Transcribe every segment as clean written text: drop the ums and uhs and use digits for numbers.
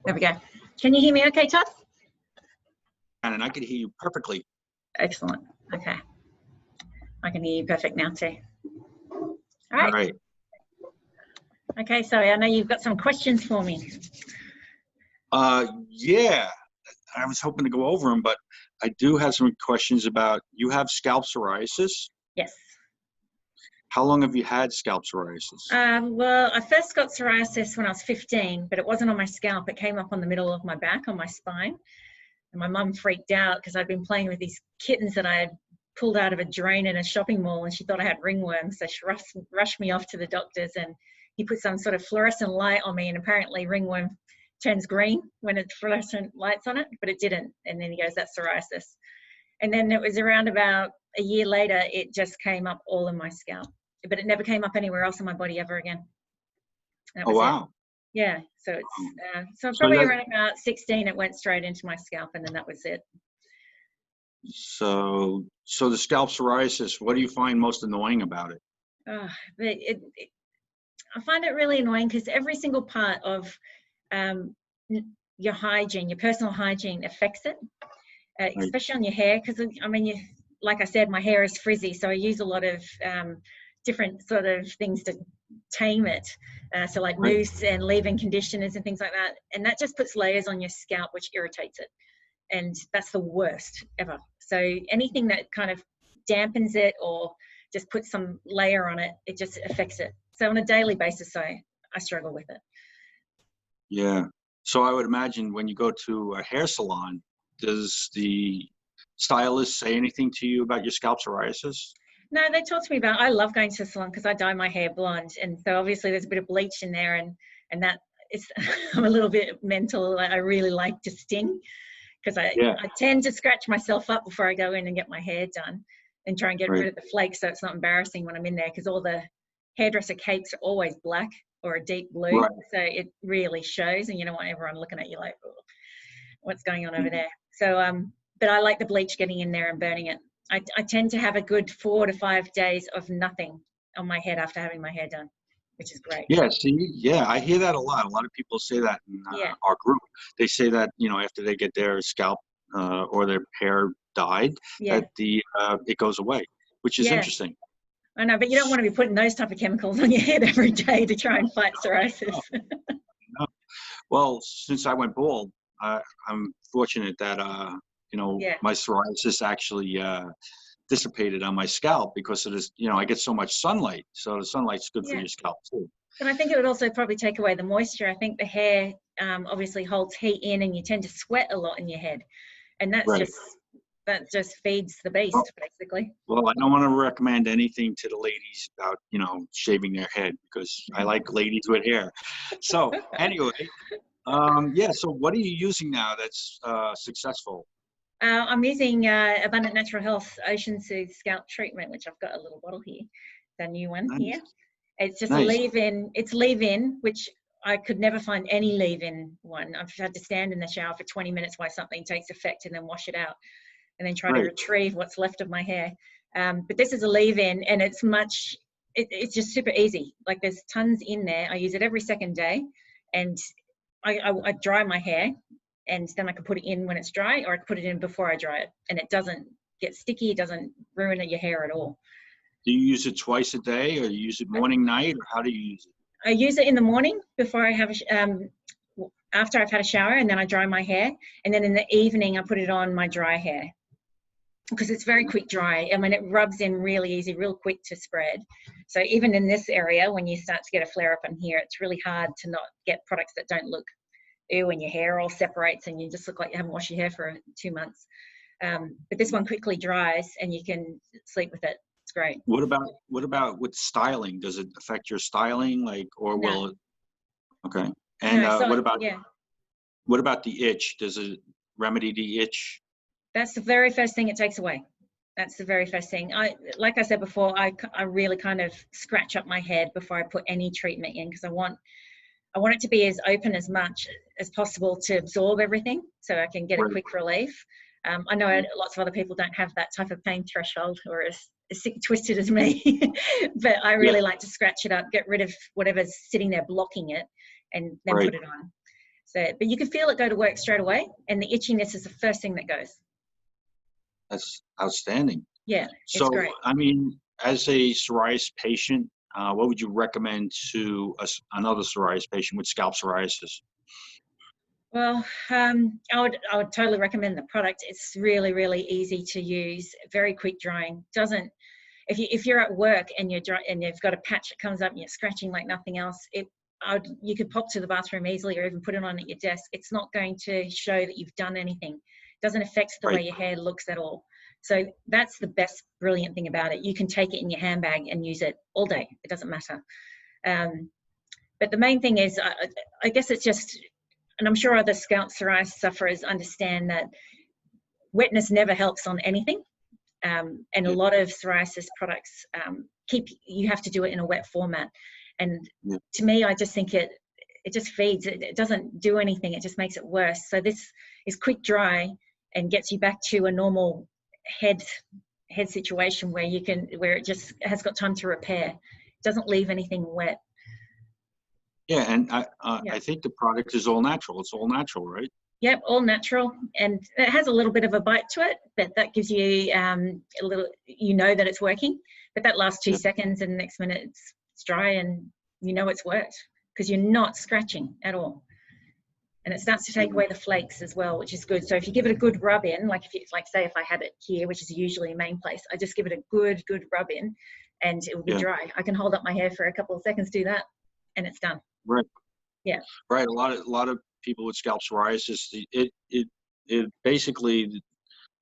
There we go. Can you hear me okay, Todd? And I could hear you perfectly. Excellent. Okay. I can hear you perfect now too. All All right. Okay, so I know you've got some questions for me. Yeah, I was hoping to go over them, but I do have some questions about, you have scalp psoriasis? Yes. How long have you had scalp psoriasis? Well, I first got psoriasis when I was 15, but it wasn't on my scalp. It came up on the middle of my back, on my spine. And my mum freaked out because I'd been playing with these kittens that I had pulled out of a drain in a shopping mall, and she thought I had ringworms. So she rushed me off to the doctors, and he put some sort of fluorescent light on me, and apparently ringworm turns green when it's fluorescent lights on it, but it didn't. And then he goes, that's psoriasis. And then it was around about a year later, it just came up all in my scalp, but it never came up anywhere else in my body ever again. Oh, wow. It. Yeah, so it's so probably around about 16, it went straight into my scalp, and then that was it. So the scalp psoriasis, what do you find most annoying about it? I find it really annoying because every single part of your hygiene, your personal hygiene, affects it, especially on your hair. Because I mean, like I said, my hair is frizzy, so I use a lot of different sort of things to tame it. So like mousse and leave-in conditioners and things like that, and that just puts layers on your scalp, which irritates it, and that's the worst ever. So anything that kind of dampens it or just puts some layer on it, it just affects it. So on a daily basis, I struggle with it. Yeah. So I would imagine when you go to a hair salon, does the stylist say anything to you about your scalp psoriasis? No, they talk to me about, I love going to the salon because I dye my hair blonde. And so obviously there's a bit of bleach in there, and that is, I'm a little bit mental. I really like to sting because I tend to scratch myself up before I go in and get my hair done and try and get rid of the flakes so it's not embarrassing when I'm in there, because all the hairdresser capes are always black or a deep blue. Right. So it really shows, and you don't want everyone looking at you like, oh, what's going on over there? So, but I like the bleach getting in there and burning it. I tend to have a good 4 to 5 days of nothing on my head after having my hair done, which is great. Yeah, see, I hear that a lot. A lot of people say that in our group. They say that, after they get their scalp or their hair dyed, that it goes away, which is interesting. I know, but you don't want to be putting those type of chemicals on your head every day to try and fight psoriasis. No. Well, since I went bald, I'm fortunate that my psoriasis actually dissipated on my scalp because it is, I get so much sunlight. So the sunlight's good for your scalp too. And I think it would also probably take away the moisture. I think the hair obviously holds heat in, and you tend to sweat a lot in your head, and that just feeds the beast, basically. Well, I don't want to recommend anything to the ladies about, shaving their head, because I like ladies with hair. So anyway, so what are you using now that's successful? I'm using Abundant Natural Health Ocean Soothe Scalp Treatment, which I've got a little bottle here, the new one here. It's just a leave-in. It's leave-in, which I could never find any leave-in one. I've had to stand in the shower for 20 minutes while something takes effect and then wash it out, and then try to retrieve what's left of my hair. But this is a leave-in, and it's just super easy. Like, there's tons in there. I use it every second day, and I dry my hair, and then I can put it in when it's dry, or I can put it in before I dry it, and it doesn't get sticky. It doesn't ruin your hair at all. Do you use it twice a day, or you use it morning, night, or how do you use it? I use it in the morning before I have after I've had a shower, and then I dry my hair, and then in the evening I put it on my dry hair, because it's very quick dry. I mean, it rubs in really easy, real quick to spread. So even in this area, when you start to get a flare up in here, it's really hard to not get products that don't look ew, when your hair all separates and you just look like you haven't washed your hair for 2 months. But this one quickly dries, and you can sleep with it. It's great. What about with styling? Does it affect your styling, will it? Okay. And what about the itch? Does it remedy the itch? That's the very first thing it takes away. That's the very first thing. Like I said before, I really kind of scratch up my head before I put any treatment in, because I want it to be as open as much as possible to absorb everything, so I can get a quick relief. I know lots of other people don't have that type of pain threshold, or as sick twisted as me, but I really like to scratch it up, get rid of whatever's sitting there blocking it, and then put it on. So, but you can feel it go to work straight away, and the itchiness is the first thing that goes. That's outstanding. Yeah, so, it's great. I mean, as a psoriasis patient, what would you recommend to another psoriasis patient with scalp psoriasis? Well, I would totally recommend the product. It's really, really easy to use, very quick drying. Doesn't, if you're at work and you're dry and you've got a patch that comes up and you're scratching like nothing else, you could pop to the bathroom easily or even put it on at your desk. It's not going to show that you've done anything. It doesn't affect the way your hair looks at all. So that's the best brilliant thing about it. You can take it in your handbag and use it all day. It doesn't matter. But the main thing is, I guess it's just, and I'm sure other scalp psoriasis sufferers understand that wetness never helps on anything. And a lot of psoriasis products you have to do it in a wet format. And to me, I just think it just feeds. It doesn't do anything. It just makes it worse. So this is quick dry and gets you back to a normal head situation where it just has got time to repair. It doesn't leave anything wet. Yeah, and I think the product is all natural. It's all natural, right? Yep, all natural, and it has a little bit of a bite to it, but that gives you a little, that it's working. But that last 2 seconds, and the next minute it's dry, and it's worked because you're not scratching at all. And it starts to take away the flakes as well, which is good. So if you give it a good rub in, say if I had it here, which is usually a main place, I just give it a good rub in, and it will be dry. I can hold up my hair for a couple of seconds, do that, and it's done. Right. Yeah. Right. A lot of people with scalp psoriasis, it basically,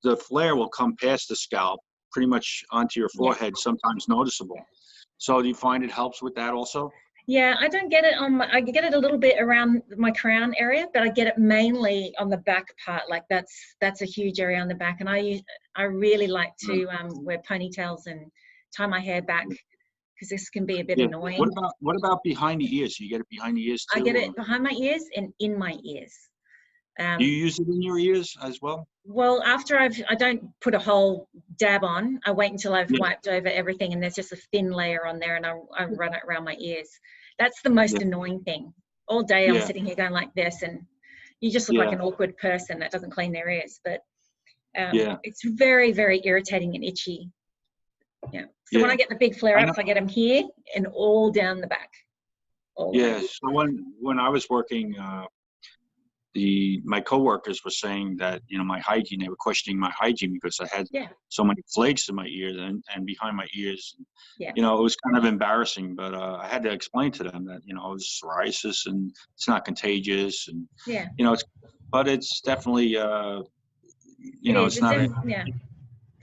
the flare will come past the scalp pretty much onto your forehead, sometimes noticeable. So do you find it helps with that also? Yeah, I don't get it I get it a little bit around my crown area, but I get it mainly on the back part. Like that's a huge area on the back, and I really like to wear ponytails and tie my hair back because this can be a bit annoying. What about behind the ears? You get it behind the ears too? I get it behind my ears and in my ears. Do you use it in your ears as well? Well, after I don't put a whole dab on. I wait until I've wiped over everything and there's just a thin layer on there, and I run it around my ears. That's the most annoying thing. All day I'm sitting here going like this, and you just look like an awkward person that doesn't clean their ears. But it's very, very irritating and itchy. Yeah. So when I get the big flare-ups, I get them here and all down the back. So when I was working, my coworkers were saying that my hygiene. They were questioning my hygiene because I had so many flakes in my ears and behind my ears. It was kind of embarrassing, but I had to explain to them that it was psoriasis and it's not contagious, and but it's definitely it's not.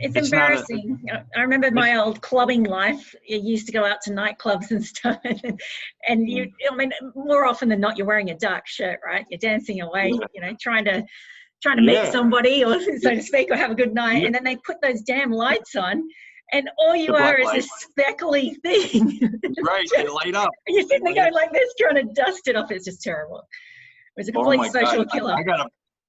It's embarrassing. I remember my old clubbing life. You used to go out to nightclubs and stuff, and more often than not, you're wearing a dark shirt, right? You're dancing away, trying to meet somebody, or so to speak, or have a good night. And then they put those damn lights on, and all you are is this speckly thing. Right, you light up. You're sitting there going like this, trying to dust it off. It's just terrible. It was a complete social killer.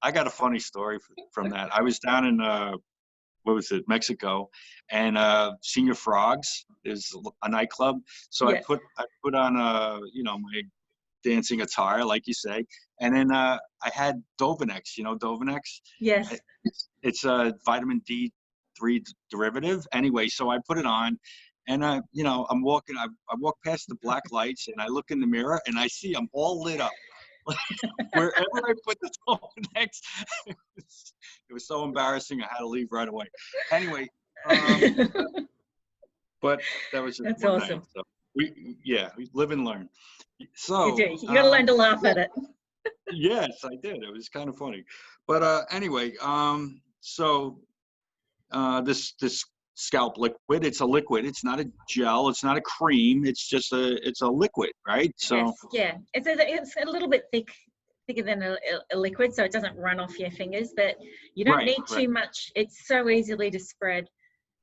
I got a funny story from that. I was down in Mexico, and Senior Frogs is a nightclub. So I put on my dancing attire, like you say, and then I had Dovinex. Dovinex? Yes. It's a vitamin D3 derivative. Anyway, so I put it on, and I'm walking. I walk past the black lights, and I look in the mirror, and I see I'm all lit up. Wherever I put the Dovinex, it was so embarrassing. I had to leave right away. Anyway, but that's awesome. So we live and learn. So you do. You got to learn to laugh at it. Yes, I did. It was kind of funny. But anyway, so this scalp liquid, it's a liquid. It's not a gel. It's not a cream. It's just it's a liquid, right? So it's a little bit thicker than a liquid, so it doesn't run off your fingers, but you don't need too much. It's so easily to spread,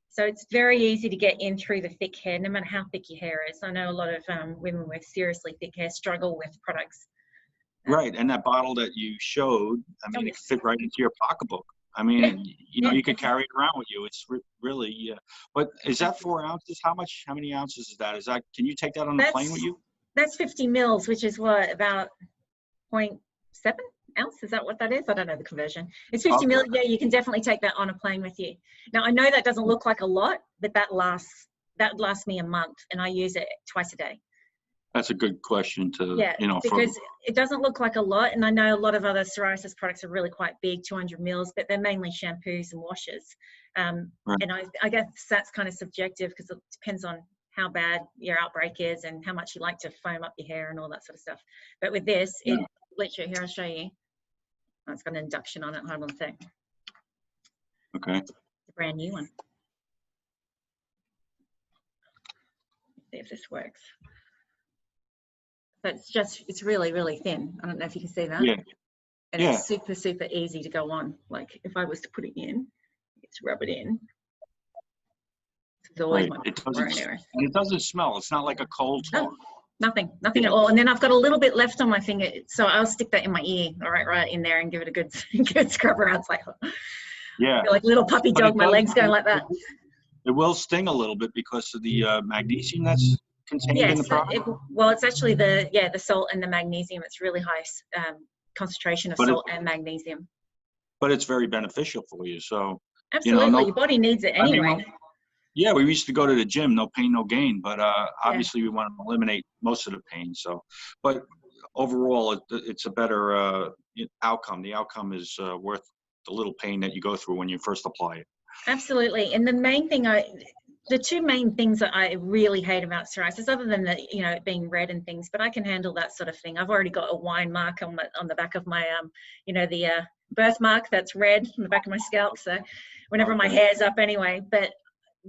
so it's very easy to get in through the thick hair, no matter how thick your hair is. I know a lot of women with seriously thick hair struggle with products. Right, and that bottle that you showed, it could fit right into your pocketbook. You could carry it around with you. It's really, But is that 4 ounces? How many ounces is that? Can you take that on the plane with you? That's 50 mils, which is what, about ounce. Is that what that is? I don't know the conversion. It's 50 mil. Yeah, you can definitely take that on a plane with you. Now I know that doesn't look like a lot, but that lasts me a month, and I use it twice a day. That's a good question to, because it doesn't look like a lot. And I know a lot of other psoriasis products are really quite big, 200 mils, but they're mainly shampoos and washes. And I guess that's kind of subjective because it depends on how bad your outbreak is and how much you like to foam up your hair and all that sort of stuff. But with this, it literally, here, I'll show you. Oh, it's got an induction on it. Hold on a sec. Okay. It's a brand new one. Let's see if this works. But it's really, really thin. I don't know if you can see that. Yeah. And it's super, super easy to go on. Like if I was to put it in, just rub it in. It's always and it doesn't smell. It's not like a cold sore. No, nothing at all. And then I've got a little bit left on my finger, so I'll stick that in my ear, right in there, and give it a good scrub around. It's like, like a little puppy dog. My legs going like that. It will sting a little bit because of the magnesium that's contained in the product. Well, it's actually the salt and the magnesium. It's really high concentration of salt and magnesium. But it's very beneficial for you. So absolutely, your body needs it anyway. We used to go to the gym, no pain, no gain. But obviously, we want to eliminate most of the pain. So, but overall, it's a better outcome. The outcome is worth the little pain that you go through when you first apply it. Absolutely, and the main thing the two main things that I really hate about psoriasis, other than the it being red and things, but I can handle that sort of thing. I've already got a wine mark on the back of my the birthmark that's red on the back of my scalp. So whenever my hair's up anyway, but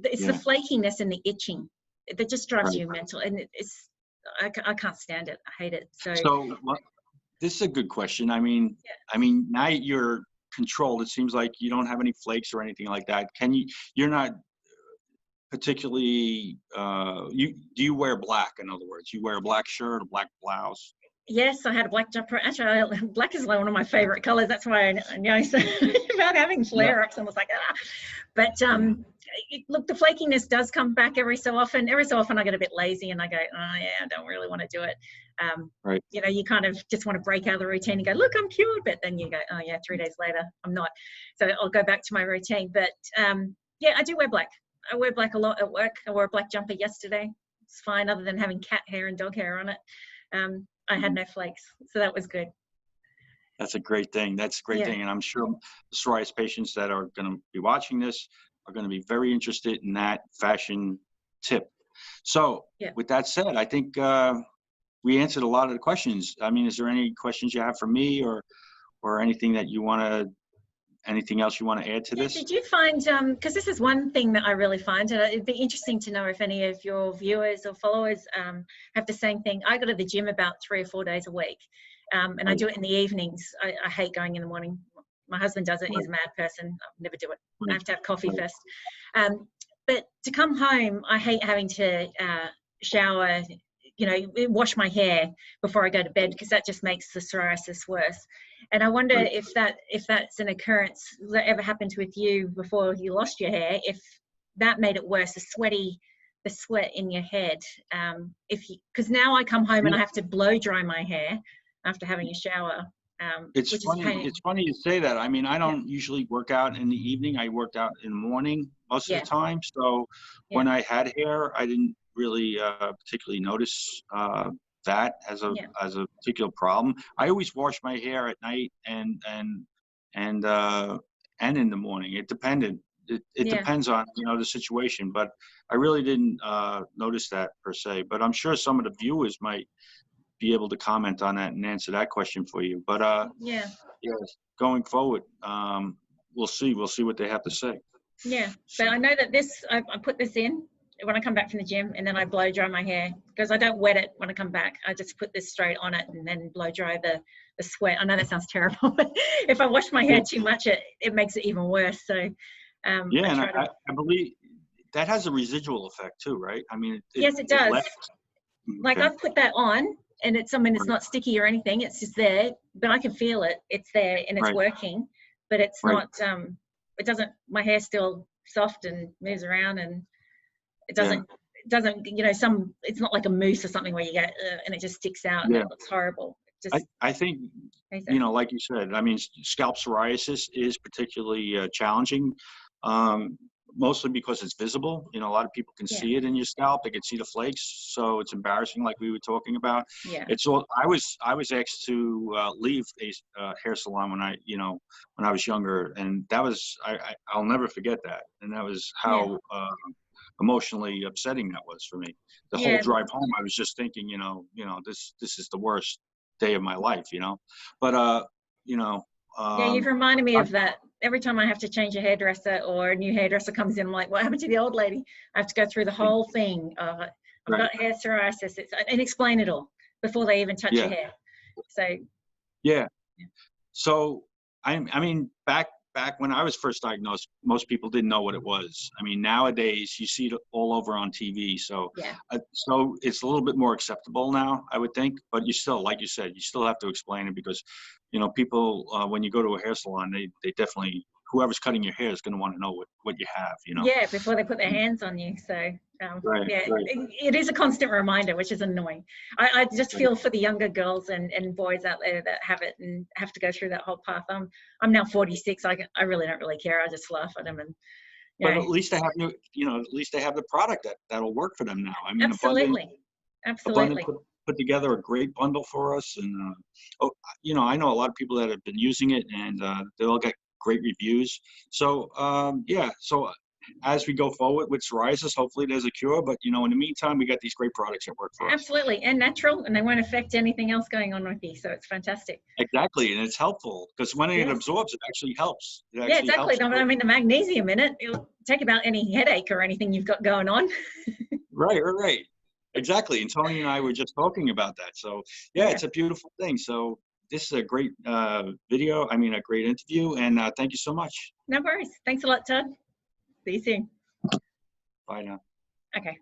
it's the flakiness and the itching that just drives you mental, and I can't stand it. I hate it. So this is a good question. I mean now you're controlled. It seems like you don't have any flakes or anything like that. You're not particularly do you wear black? In other words, you wear a black shirt, a black blouse? Yes, I had a black jumper. Actually, black is one of my favorite colors. That's why I know so about having flare-ups. I was like, But look, the flakiness does come back every so often. Every so often I get a bit lazy and I go, I don't really want to do it. You kind of just want to break out of the routine and go, look, I'm cured. But then you go, 3 days later, I'm not. So I'll go back to my routine. But I do wear black. I wear black a lot at work. I wore a black jumper yesterday. It's fine, other than having cat hair and dog hair on it. I had no flakes, so that was good. That's a great thing. That's a great thing. And I'm sure the psoriasis patients that are going to be watching this are going to be very interested in that fashion tip. So with that said, I think we answered a lot of the questions. I mean, is there any questions you have for me or anything that you want to anything else you want to add to this? Did you find, because this is one thing that I really find, and it'd be interesting to know if any of your viewers or followers have the same thing. I go to the gym about 3 or 4 days a week, and I do it in the evenings. I hate going in the morning. My husband does it. He's a mad person. I'll never do it. I have to have coffee first. But to come home, I hate having to shower, wash my hair before I go to bed, because that just makes the psoriasis worse. And I wonder if that's an occurrence that ever happened with you before you lost your hair, if that made it worse, the sweat in your head. Because now I come home and I have to blow dry my hair after having a shower. It's funny you say that. I mean, I don't usually work out in the evening. I work out in the morning most of the time. So when I had hair, I didn't really particularly notice that as a particular problem. I always wash my hair at night and in the morning. It depended. It depends on the situation, but I really didn't notice that per se. But I'm sure some of the viewers might be able to comment on that and answer that question for you. But going forward, we'll see what they have to say. Yeah, but I know that I put this in when I come back from the gym, and then I blow dry my hair, because I don't wet it when I come back. I just put this straight on it and then blow dry the sweat. I know that sounds terrible, but if I wash my hair too much, it makes it even worse. So I believe that has a residual effect too, right? I mean, yes, it does. Like I've put that on, and it's not sticky or anything. It's just there, but I can feel it. It's there and it's working, but it's not. It doesn't. My hair's still soft and moves around, and it doesn't. It doesn't. It's not like a mousse or something where you get and it just sticks out and it looks horrible. Just I think, you know, like you said, I mean, scalp psoriasis is particularly challenging, mostly because it's visible. You know, a lot of people can see it in your scalp. They can see the flakes, so it's embarrassing, like we were talking about. Yeah. It's all. I was asked to leave a hair salon when I was younger, and that was I'll never forget that. And that was how emotionally upsetting that was for me. The whole drive home, I was just thinking, this is the worst day of my life, but you've reminded me of that. Every time I have to change a hairdresser or a new hairdresser comes in, I'm like, what happened to the old lady? I have to go through the whole thing of I've got hair psoriasis, and explain it all before they even touch your hair. So so I mean, back when I was first diagnosed, most people didn't know what it was. I mean, nowadays you see it all over on TV. So, so it's a little bit more acceptable now, I would think. But you still, like you said, you still have to explain it because, people, when you go to a hair salon, they definitely, whoever's cutting your hair is going to want to know what you have, Yeah, before they put their hands on you. So, it is a constant reminder, which is annoying. I just feel for the younger girls and boys out there that have it and have to go through that whole path. I'm now 46. I really don't really care. I just laugh at them and. But at least they have at least they have the product that'll work for them now. I mean, absolutely. Abundant put together a great bundle for us, and I know a lot of people that have been using it, and they all get great reviews. So so as we go forward with psoriasis, hopefully there's a cure. But in the meantime, we got these great products that work for us. Absolutely, and natural, and they won't affect anything else going on with you. So it's fantastic. Exactly, and it's helpful because when it absorbs, it actually helps. Exactly. I mean, the magnesium in it'll take about any headache or anything you've got going on. Right. Exactly. And Tony and I were just talking about that. So it's a beautiful thing. So this is a great a great interview. And thank you so much. No worries. Thanks a lot, Todd. See you soon. Bye now. Okay.